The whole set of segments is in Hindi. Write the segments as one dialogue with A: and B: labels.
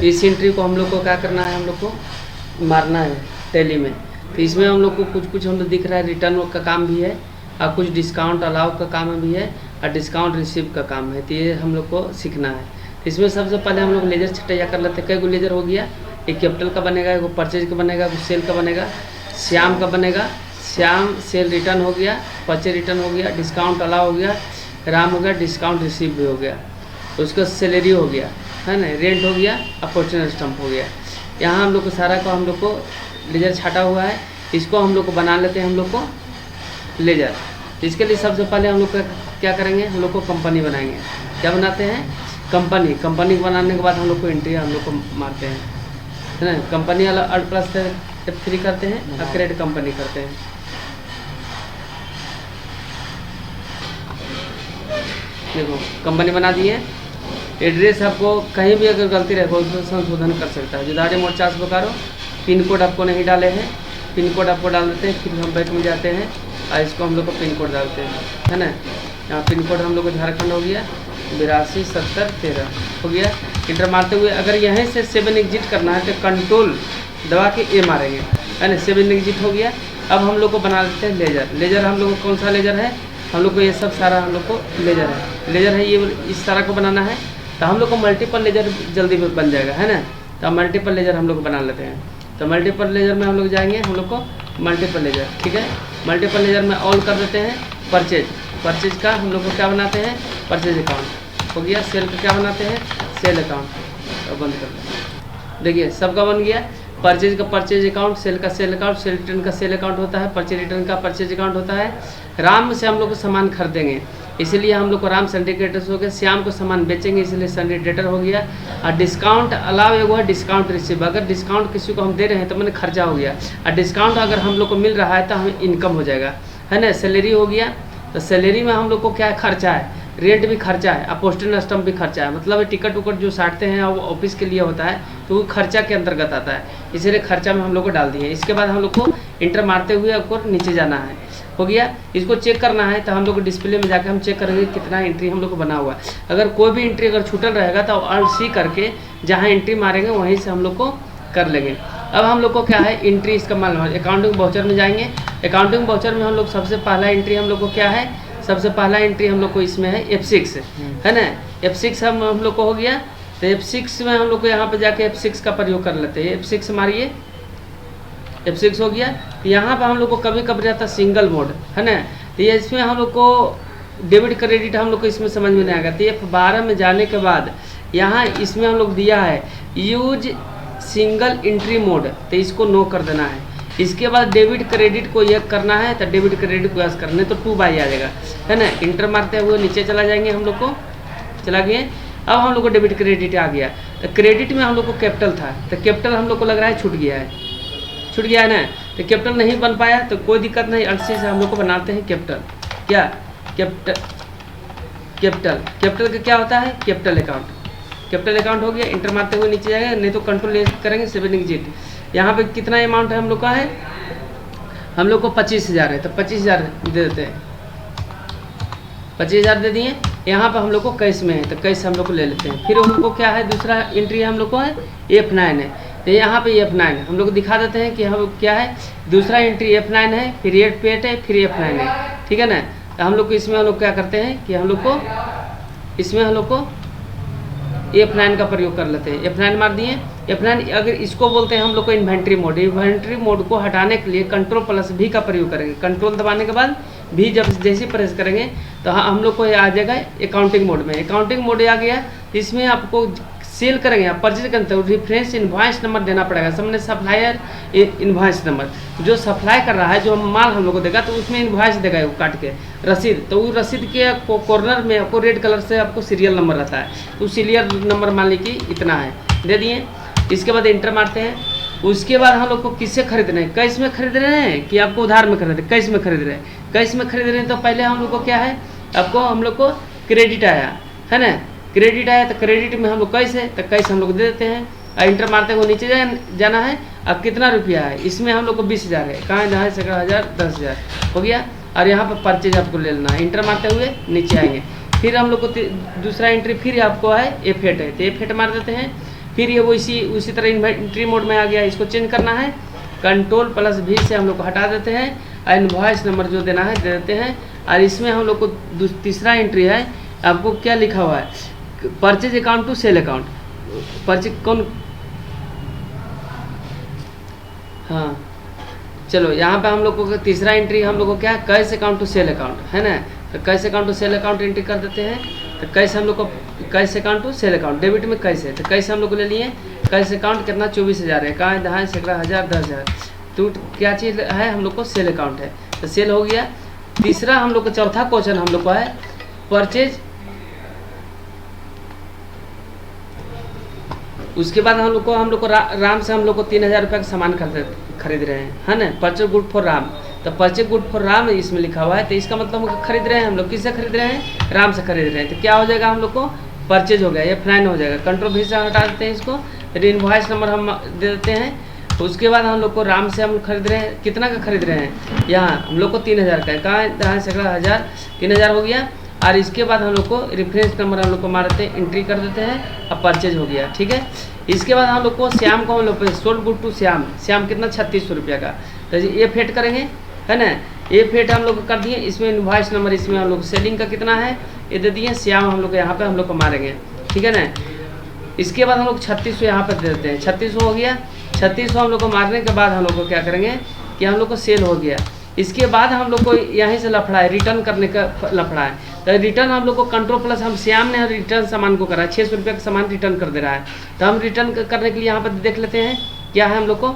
A: इस एंट्री को हम लोग को क्या करना है, हम लोग को मारना है टैली में। तो इसमें हम लोग को कुछ हम लोग दिख रहा है, रिटर्न का काम भी है और कुछ डिस्काउंट अलाउ का काम भी है और डिस्काउंट रिसीव का काम है। तो ये हम लोग को सीखना है। तो इसमें सबसे पहले हम लोग लेजर छटैया कर लेते हैं। कई गो लेजर हो गया, एक कैपिटल का बनेगा, एक परचेज का बनेगा, एक सेल का बनेगा, श्याम का बनेगा। श्याम सेल रिटर्न हो गया, परचेज रिटर्न हो गया, डिस्काउंट अलाउ हो गया, राम हो गया, डिस्काउंट रिसीव भी हो गया, उसका सैलरी हो गया, है ना, रेंट हो गया, अपॉर्चुनिटी स्टम्प हो गया। यहाँ हम लोग को सारा का हम लोग को लेजर छाटा हुआ है। इसको हम लोग को बना लेते हैं हम लोग को लेजर। इसके लिए सबसे पहले हम लोग क्या करेंगे, हम लोग को कंपनी बनाएंगे। क्या बनाते हैं, कंपनी। कंपनी को बनाने के बाद हम लोग को एंट्री हम लोग को मारते हैं, है ना। कंपनी वाला Alt+F3 करते हैं और क्रिएट कंपनी करते हैं। देखो कंपनी बना दी है। एड्रेस आपको कहीं भी अगर गलती रहे उसमें संशोधन कर सकता है। जुदारी मोड 4 बोकारो। पिन कोड आपको नहीं डाले हैं, पिन कोड आपको डाल देते हैं। फिर हम बैक में जाते हैं और इसको हम लोग को पिन कोड डालते हैं, है ना। यहाँ पिन कोड हम लोग को झारखंड हो गया 82 70 13 हो गया। इंटर मारते हुए अगर यहीं से 7 एग्जिट करना है तो कंट्रोल दबा के ए मारेंगे, है ना। 7 एग्जिट हो गया। अब हम लोग को बना लेते हैं लेजर। लेजर हम लोग को कौन सा लेजर है, हम लोग को ये सब सारा हम लोग को लेजर है, ये इस तरह को बनाना है। तो हम लोग को मल्टीपल लेजर जल्दी बन जाएगा, है ना। तो मल्टीपल लेजर हम लोग बना लेते हैं। तो मल्टीपल लेजर में हम लोग जाएंगे, हम लोग को मल्टीपल लेजर, ठीक है। मल्टीपल लेजर में ऑल कर देते हैं। परचेज का हम लोग को क्या बनाते हैं, परचेज अकाउंट हो गया। सेल का क्या बनाते हैं, सेल अकाउंट। और बंद कर दें। देखिए सबका बन गया। परचेज का परचेज अकाउंट, सेल का सेल अकाउंट, सेल रिटर्न का सेल अकाउंट होता है, परचेज रिटर्न का परचेज अकाउंट होता है। राम से हम लोग को सामान खरीदेंगे इसलिए हम लोग को राम सिंडिकेटर्स हो गया। श्याम को सामान बेचेंगे इसलिए सिंडिकेटर हो गया। और डिस्काउंट अलाव एगो है, डिस्काउंट रिसीव। अगर डिस्काउंट किसी को हम दे रहे हैं तो मैंने खर्चा हो गया, और डिस्काउंट अगर हम लोग को मिल रहा है तो हमें इनकम हो जाएगा, है ना। सैलरी हो गया। तो सैलरी में हम लोग को क्या है, खर्चा है, रेंट भी खर्चा है, अपोस्टल स्टम्प भी खर्चा है। मतलब टिकट उकट जो साटते हैं वो ऑफिस के लिए होता है तो वो खर्चा के अंतर्गत आता है, इसलिए खर्चा में हम लोग को डाल दिए। इसके बाद हम लोग को इंटर मारते हुए आपको नीचे जाना है, हो गया। इसको चेक करना है तो हम लोग को डिस्प्ले में जाकर हम चेक करेंगे कितना एंट्री हम लोग को बना हुआ है। अगर कोई भी एंट्री अगर छूटल रहेगा तो Alt+C करके जहाँ एंट्री मारेंगे वहीं से हम लोग को कर लेंगे। अब हम लोग को क्या है, एंट्री इसका मालूम है। अकाउंटिंग वाउचर में जाएंगे। अकाउंटिंग वाउचर में हम लोग सबसे पहला एंट्री हम लोग को क्या है, सबसे पहला एंट्री हम लोग को इसमें है F6, है ना। F6 हम लोग को हो गया। तो F6 में हम लोग को यहाँ पे जाके F6 का प्रयोग कर लेते हैं। F6 मारिए, F6 हो गया। तो यहाँ पे हम लोग को कभी कभी रहता है सिंगल मोड, है ना। तो ये इसमें हम लोग को डेबिट क्रेडिट हम लोग को इसमें समझ में नहीं आएगा। तो F12 में जाने के बाद यहाँ इसमें हम लोग दिया है यूज सिंगल एंट्री मोड, तो इसको नो कर देना है। इसके बाद डेबिट क्रेडिट को यह करना है तो डेबिट क्रेडिट को यस करने तो 2 बाई आ जाएगा, है ना। इंटर मारते हुए नीचे चला जाएंगे, हम लोग को चला गए। अब हम लोग को डेबिट क्रेडिट आ गया। तो क्रेडिट में हम लोग को कैपिटल था, तो कैपिटल हम लोग को लग रहा है छूट गया है ना। तो कैपिटल नहीं बन पाया तो कोई दिक्कत नहीं, Alt+C से हम लोग को बनाते हैं कैपिटल। क्या कैपिटल का क्या होता है, कैपिटल अकाउंट हो गया। इंटर मारते हुए नीचे जाएगा, नहीं तो कंट्रोल करेंगे 7 एग्जिट। यहाँ पे कितना अमाउंट है हम लोग का है, हम लोग को 25,000 है तो 25,000 दे देते हैं। 25,000 दे दिए। यहाँ पे हम लोग को कैश में है तो कैश हम लोग को ले लेते हैं। फिर हम लोग को क्या है, दूसरा एंट्री हम लोग को है F9 है। तो यहाँ पे F9 है, हम लोग को दिखा देते हैं कि हम क्या है, दूसरा एंट्री F9 है, फिर F8 है, फिर F9 है, ठीक है ना। तो हम लोग को इसमें हम लोग क्या करते हैं कि हम लोग को इसमें हम लोग को F9 का प्रयोग कर लेते हैं। F9 मार दिए। F9 अगर इसको बोलते हैं हम लोग को इन्वेंट्री मोड। इन्वेंट्री मोड को हटाने के लिए Ctrl+V का प्रयोग करेंगे। कंट्रोल दबाने के बाद भी जब जैसे प्रेस करेंगे तो हम लोग को आ जाएगा अकाउंटिंग मोड में। अकाउंटिंग मोड आ गया। इसमें आपको सेल करेंगे, आप परचेज करते हो, रेफरेंस इनवॉइस नंबर देना पड़ेगा। सामने सप्लायर इनवॉइस नंबर, जो सप्लाई कर रहा है जो माल हम लोग को देगा तो उसमें इनवॉइस देगा वो काट के रसीद। तो वो रसीद के कॉर्नर में आपको रेड कलर से आपको सीरियल नंबर रहता है, तो सीरियल नंबर मान लीजिए कि इतना है, दे दिए। इसके बाद इंटर मारते हैं। उसके बाद हम लोग को किससे खरीद रहे हैं, कैश में खरीद रहे हैं कि आपको उधार में खरीद रहे हैं, कैश में खरीद रहे हैं। कैश में खरीद रहे हैं तो पहले हम लोग को क्या है, आपको हम लोग को क्रेडिट आया, है ना। क्रेडिट आया तो क्रेडिट में हम लोग कैश है तो कैश हम लोग दे देते हैं। और इंटर मारते हुए नीचे जाना है। अब कितना रुपया है, इसमें हम लोग को 20,000 है। कहाँ जहाँ 11,000 10,000 हो गया। और यहाँ पर परचेज आपको ले लेना है। इंटर मारते हुए नीचे आएंगे। फिर हम लोग को दूसरा एंट्री फिर आपको है F8 है, तो F8 मार देते हैं। फिर ये वो उसी तरह इन्वेंट्री मोड में आ गया, इसको चेंज करना है, Ctrl+V से हम लोग को हटा देते हैं और इनवॉइस नंबर जो देना है दे देते हैं। और इसमें हम लोग को तीसरा एंट्री है, आपको क्या लिखा हुआ है, purchase account to sale account, purchase कौन, हाँ चलो यहाँ पे हम लोग को तीसरा एंट्री हम लोग को क्या है, cash account to sale account है ना, तो cash account to sale account entry कर देते हैं। तो कैश हम लोग को cash account to sale account, debit में कैश है, तो कैश हम लोग को ले लिए, कैश अकाउंट कितना 24,000 है, कहाँ दहाई सैकड़ा हज़ार 10,000, तो क्या चीज़ है हम लोग को सेल अकाउंट है, तो सेल हो गया। तीसरा हम लोग को चौथा क्वेश्चन हम लोग को है परचेज, उसके बाद हम लोग को राम से हम लोग को 3,000 रुपये का सामान खरीद रहे हैं, है ना, परचेज गुड फॉर राम, तो परचेज गुड फॉर राम इसमें लिखा हुआ है, तो इसका मतलब हम खरीद रहे हैं, हम लोग किससे खरीद रहे हैं, राम से खरीद रहे हैं, तो क्या हो जाएगा हम लोग को परचेज हो गया, ये फाइन हो जाएगा। Ctrl+V से हटा देते हैं इसको, इनवॉइस नंबर हम दे देते हैं। उसके बाद हम लोग को राम से हम खरीद रहे हैं, कितना का खरीद रहे हैं, यहाँ हम लोग को 3,000 का है, कहाँ दहाई सैकड़ा हज़ार, 3,000 हो गया। और इसके बाद हम लोग को रेफरेंस नंबर हम लोग को मार देते हैं, एंट्री कर देते हैं, अब परचेज हो गया, ठीक है। इसके बाद हम लोग को श्याम को हम लोग sold good to Shyam, Shyam कितना 3600 रुपये का, तो F8 करेंगे, है ना, F8 हम लोग कर दिए। इसमें इनवॉइस नंबर, इसमें हम लोग सेलिंग का कितना है ये दे दिए, श्याम हम लोग यहाँ पे हम लोग को मारेंगे, ठीक है ना। इसके बाद हम लोग 3600 यहाँ पर दे देते हैं, 3600 हो गया। 3600 हम लोग को मारने के बाद हम लोग को क्या करेंगे कि हम लोग को सेल हो गया। इसके बाद हम लोग को यहीं से लफड़ा है, रिटर्न करने का लफड़ा है, तो रिटर्न हम लोग को Ctrl+, हम श्याम ने रिटर्न सामान को करा है, 600 रुपये का सामान रिटर्न कर दे रहा है, तो हम रिटर्न करने के लिए यहाँ पर देख लेते हैं क्या है, हम लोग को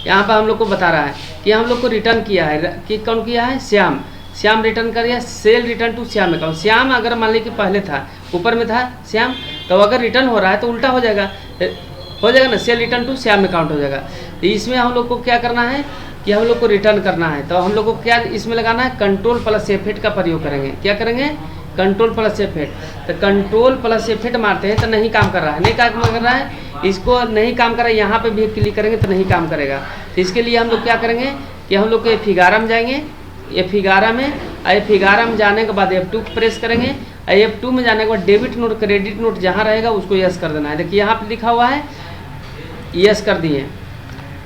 A: यहाँ पर हम लोग को बता रहा है कि हम लोग को रिटर्न किया है, कि कौन किया है, श्याम, श्याम रिटर्न कर दिया, sale return to Shyam account. Shyam अगर मान ली कि पहले था, ऊपर में था श्याम, तो अगर रिटर्न हो रहा है तो उल्टा हो जाएगा ना, sale return to Shyam account हो जाएगा। तो इसमें हम लोग को क्या करना है कि हम लोग को रिटर्न करना है, तो हम लोग को क्या इसमें लगाना है, Ctrl+F8 का प्रयोग करेंगे, क्या करेंगे, Ctrl+F8, तो Ctrl+F8 मारते हैं तो नहीं काम कर रहा है, नहीं काम कर रहा है, इसको नहीं काम कर रहा है, यहाँ पे भी क्लिक करेंगे तो नहीं काम करेगा। तो इसके लिए हम लोग क्या करेंगे कि हम लोग को F11 में जाएंगे, F11 में, F11 में जाने के बाद F2 प्रेस करेंगे, F2 में जाने के बाद डेबिट नोट क्रेडिट नोट जहाँ रहेगा उसको यस कर देना है। देखिए यहाँ पे लिखा हुआ है, यस कर दिए,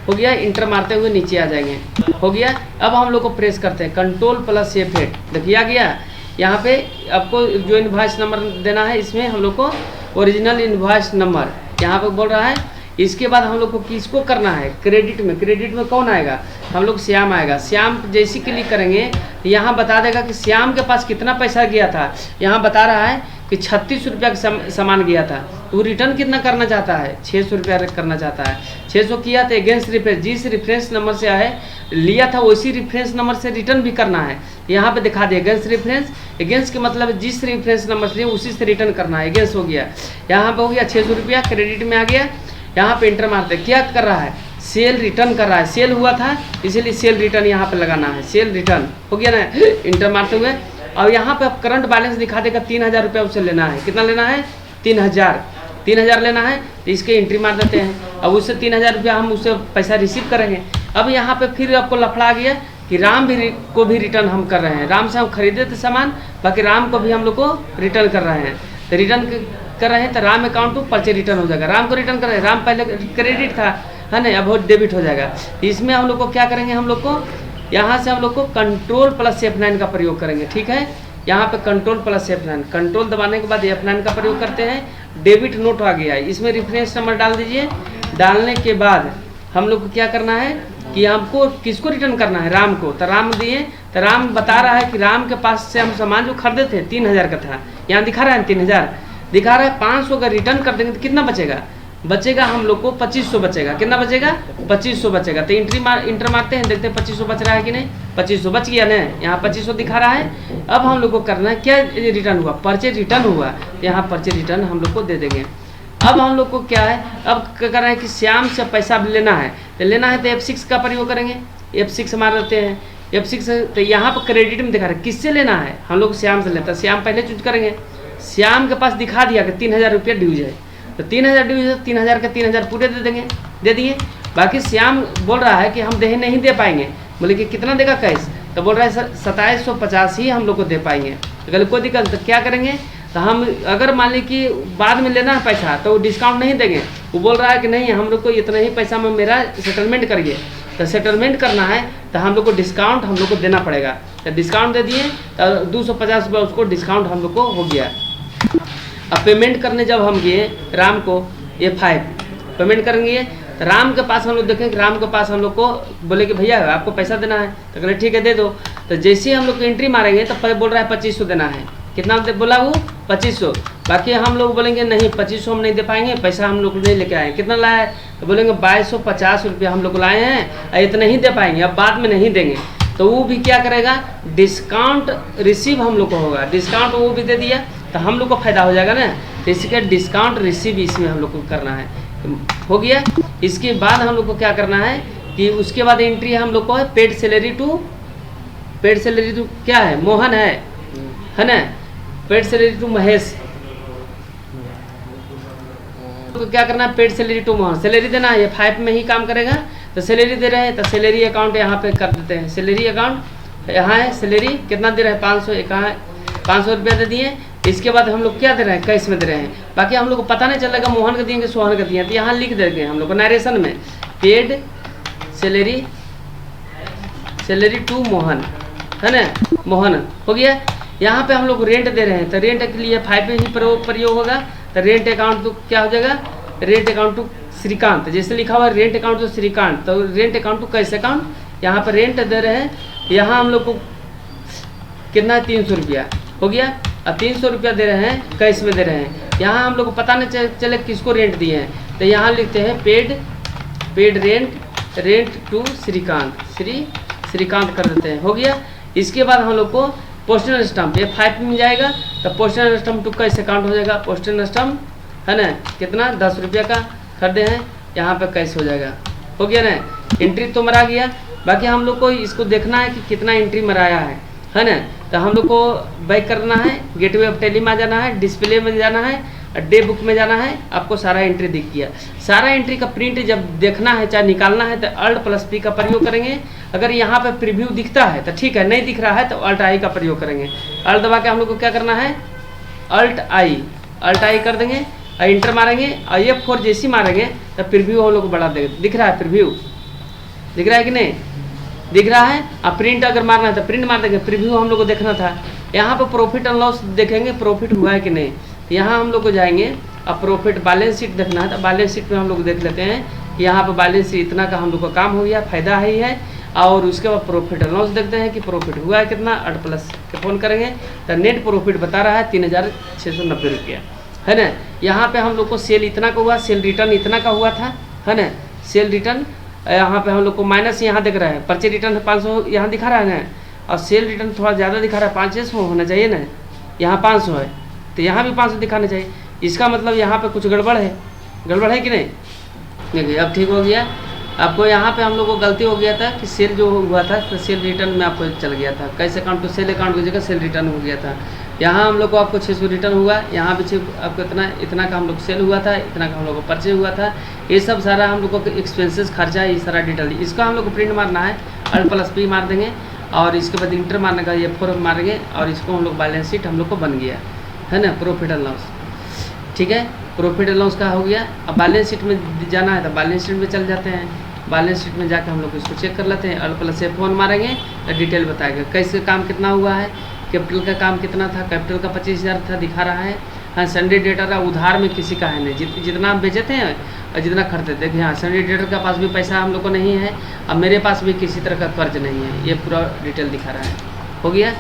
A: हो गया। इंटर मारते हुए नीचे आ जाएंगे, हो गया। अब हम लोग को प्रेस करते हैं Ctrl+F8, देखिए आ गया। यहाँ पे आपको जो इनवॉइस नंबर देना है, इसमें हम लोग को ओरिजिनल इनवॉइस नंबर यहाँ पे बोल रहा है। इसके बाद हम लोग को किसको करना है, क्रेडिट में, क्रेडिट में कौन आएगा, हम लोग श्याम आएगा। श्याम जैसे क्लिक करेंगे यहाँ बता देगा कि श्याम के पास कितना पैसा गया था, यहाँ बता रहा है कि 3600 रुपया का सामान गया था, तो वो रिटर्न कितना करना चाहता है, 600 रुपया करना चाहता है। 600 किया तो अगेंस्ट रेफरेंस, जिस रेफरेंस नंबर से है लिया था उसी रेफरेंस नंबर से रिटर्न भी करना है। यहाँ पे दिखा दिया अगेंस्ट रेफरेंस, अगेंस्ट के मतलब जिस रेफरेंस नंबर से उसी से रिटर्न करना है, अगेंस्ट हो गया। यहाँ पे हो गया 600 रुपया, क्रेडिट में आ गया। यहाँ पे इंटर मारते क्या कर रहा है, सेल रिटर्न कर रहा है, सेल हुआ था इसीलिए सेल रिटर्न यहाँ पे लगाना है, सेल रिटर्न हो गया ना, इंटर मारते हुए। और यहाँ पे अब करंट बैलेंस दिखा देगा 3000 रुपया उसे लेना है, कितना लेना है, 3000 लेना है, तो इसके एंट्री मार देते हैं। अब उससे 3000 रुपया हम उससे पैसा रिसीव करेंगे। अब यहाँ पे फिर आपको लफड़ा आ गया कि राम को भी रिटर्न हम कर रहे हैं, राम से हम खरीदे थे सामान, बाकी राम को भी हम लोग को रिटर्न कर रहे हैं। तो रिटर्न कर रहे हैं तो Ram account to purchase return हो जाएगा, राम को रिटर्न कर रहे हैं, राम पहले क्रेडिट था, है ना, अब वो डेबिट हो जाएगा। इसमें हम लोग को क्या करेंगे, हम लोग को यहाँ से हम लोग को Ctrl+F9 का प्रयोग करेंगे, ठीक है। यहाँ पे Ctrl+F9, कंट्रोल दबाने के बाद F9 का प्रयोग करते हैं। डेबिट नोट आ गया है, इसमें रेफरेंस नंबर डाल दीजिए। डालने के बाद हम लोग को क्या करना है कि हमको किसको रिटर्न करना है, राम को, तो राम दिए। तो राम बता रहा है कि राम के पास से हम सामान जो खरीदे थे 3000 का था, यहाँ दिखा रहा है 3000 दिखा रहा है। 500 का रिटर्न कर देंगे तो कितना बचेगा हम लोग को 2500 बचेगा। कितना बचेगा, 2500 बचेगा। तो इंटर मारते हैं, देखते हैं 2500 बच रहा है कि नहीं। 2500 बच गया ना, यहाँ 2500 दिखा रहा है। अब हम लोग को करना है क्या, रिटर्न हुआ, परचेज रिटर्न हुआ, तो यहाँ परचेज रिटर्न हम लोग को दे देंगे। अब हम लोग को क्या है, अब क्या करना है कि श्याम से पैसा लेना है, तो F6 का प्रयोग करेंगे। F6 मार देते हैं, F6। तो यहाँ पर क्रेडिट में दिखा रहा है किससे लेना है, हम लोग श्याम से लेता है। श्याम पहले चूज करेंगे, श्याम के पास दिखा दिया कि 3000 रुपया ड्यूज है, तो 3000 ड्यूज है, 3000 के 3000 पूरे दे दिए। बाकी श्याम बोल रहा है कि हम नहीं दे पाएंगे। बोले कि कितना देगा कैश, तो बोल रहा है 2750 ही हम लोग को दे पाएंगे। अगर कोई दिक्कत तो क्या करेंगे, तो हम अगर मान ली कि बाद में लेना है पैसा तो वो डिस्काउंट नहीं देंगे। वो बोल रहा है कि नहीं हम लोग को इतना ही पैसा में मेरा सेटलमेंट करिए, तो सेटलमेंट करना है तो हम लोग को डिस्काउंट हम लोग को देना पड़ेगा। तो डिस्काउंट दे दिए तो 250 रुपये उसको डिस्काउंट हम लोग को हो गया। अब पेमेंट करने जब हम गए राम को A5 पेमेंट करेंगे, तो राम के पास हम लोग देखें कि राम के पास हम लोग को बोले कि भैया आपको पैसा देना है, तो कहले ठीक है दे दो। तो जैसे ही हम लोग एंट्री मारेंगे तो बोल रहा है 2500 देना है। कितना बोला वो 2500। बाकी हम लोग बोलेंगे नहीं 2500 हम नहीं दे पाएंगे, पैसा हम लोग नहीं लेके आए। कितना लाया है, तो बोलेंगे 2250 रुपया हम लोग लाए हैं, इतना ही दे पाएंगे, अब बाद में नहीं देंगे। तो वो भी क्या करेगा, डिस्काउंट रिसीव हम लोग को होगा, डिस्काउंट वो भी दे दिया तो हम लोग को फायदा हो जाएगा ना। तो इसके डिस्काउंट रिसीव इसमें हम लोग को करना है, हो गया। इसके बाद हम लोग को क्या करना है कि उसके बाद एंट्री हम लोग को है पेड सैलरी टू क्या है, मोहन है ना, पेड सैलरी टू महेश। तो क्या करना है, paid salary to Mohan, salary देना है। ये 5 में ही काम करेगा, तो सैलरी दे रहे हैं तो सैलरी अकाउंट यहाँ पे कर देते हैं। सैलरी अकाउंट यहाँ है, सैलरी कितना दे रहे हैं 500, 500 रुपया दे दिए। इसके बाद हम लोग क्या दे रहे हैं, कैश में दे रहे हैं। बाकी हम लोग को पता नहीं चलेगा मोहन का दिएंगे सोहन का दिए, तो यहाँ लिख देंगे हम लोग को नरेशन में पेड सैलरी टू मोहन, है ना, मोहन हो गया। यहाँ पे हम लोग रेंट दे रहे हैं, तो रेंट के लिए 5 ही प्रयोग होगा। तो रेंट अकाउंट तो क्या हो जाएगा, रेंट अकाउंट टू श्रीकांत, जैसे लिखा हुआ है रेंट अकाउंट टू श्रीकांत, तो rent account to cash account. यहाँ पर रेंट दे रहे हैं, यहाँ हम लोग को कितना 300 रुपया हो गया। अब 300 रुपया दे रहे हैं, कैश में दे रहे हैं। यहाँ हम लोग को पता नहीं चले किसको रेंट दिए हैं, तो यहाँ लिखते हैं पेड रेंट टू श्रीकांत कर देते हैं, हो गया। इसके बाद हम लोग को पोस्टल स्टम्प ये 5 में जाएगा, तो postal stamp to cash account हो जाएगा। पोस्टल स्टम्प है ना, कितना 10 रुपया का खरीदे हैं, यहाँ पे कैश हो जाएगा, हो गया ना। एंट्री तो मरा गया, बाकी हम लोग को इसको देखना है कि कितना एंट्री मराया है ना। तो हम लोग को बैक करना है, गेटवे ऑफ टेली में जाना है, डिस्प्ले में जाना है, डे बुक में जाना है। आपको सारा एंट्री दिख गया। सारा एंट्री का प्रिंट जब देखना है चाहे निकालना है तो Alt+P का प्रयोग करेंगे। अगर यहाँ पे प्रीव्यू दिखता है तो ठीक है, नहीं दिख रहा है तो Alt+I का प्रयोग करेंगे। Alt दबा के हम लोग को क्या करना है, Alt+I कर देंगे और इंटर मारेंगे और F4 जैसी मारेंगे तो प्रीव्यू हम लोग को बढ़ा देगा। दिख रहा है प्रीव्यू, दिख रहा है कि नहीं दिख रहा है। अब प्रिंट अगर मारना है तो प्रिंट मार देंगे, प्रीव्यू हम लोग को देखना था। यहाँ पर प्रॉफिट एंड लॉस देखेंगे प्रॉफिट हुआ है कि नहीं। यहाँ हम लोग को जाएंगे, अब प्रॉफिट बैलेंस शीट देखना है तो बैलेंस शीट में हम लोग देख लेते हैं कि यहाँ पर बैलेंस शीट इतना का हम लोग का काम हो गया, फायदा ही है। और उसके बाद प्रॉफिट एंड लॉस देखते हैं कि प्रॉफिट हुआ है कितना। Alt+ के फोन करेंगे तो नेट प्रॉफिट बता रहा है 3690 रुपया, है ना। यहाँ पे हम लोग को सेल इतना का हुआ, सेल रिटर्न इतना का हुआ था, है ना। सेल रिटर्न यहाँ पे हम लोग को माइनस यहाँ दिख रहा है, परचेज रिटर्न 500 यहाँ दिखा रहा है ना, और सेल रिटर्न थोड़ा ज़्यादा दिखा रहा है, 500 होना चाहिए ना, यहाँ 500 है तो यहाँ भी 500 दिखाना चाहिए। इसका मतलब यहाँ पे कुछ गड़बड़ है कि नहीं। देखिए अब ठीक हो गया। आपको यहाँ पे हम लोग को गलती हो गया था कि सेल जो हुआ था तो सेल रिटर्न में आपको चल गया था, कैसे अकाउंट टू सेल अकाउंट की जगह सेल रिटर्न हो गया था। यहाँ हम लोग को आपको 600 रिटर्न हुआ, यहाँ भी आपको इतना का हम लोग सेल हुआ था, इतना का हम लोग को परचेज हुआ था। ये सब सारा हम लोग को एक्सपेंसेस खर्चा है, ये सारा डिटेल। इसका हम लोग को प्रिंट मारना है, Alt+P मार देंगे और इसके बाद इंटर मारने का F4 मारेंगे और इसको हम लोग बैलेंस शीट हम लोग को बन गया, है ना, प्रॉफिट एंड लॉस। ठीक है, प्रॉफिट एंड लॉस का हो गया। अब बैलेंस शीट में जाना है तो बैलेंस शीट में चल जाते हैं। बैलेंस शीट में जाकर हम लोग इसको चेक कर लेते हैं। Alt+F1 मारेंगे तो डिटेल बताएगा कैसे काम कितना हुआ है, कैपिटल का काम कितना था, कैपिटल का 25,000 था दिखा रहा है। हाँ, संडे डेटर का उधार में किसी का है नहीं, जितना हम बेचे थे और जितना खरीदे थे। हाँ, संडे डेटर का पास भी पैसा हम लोग को नहीं है, अब मेरे पास भी किसी तरह का कर्ज नहीं है। ये पूरा डिटेल दिखा रहा है, हो गया।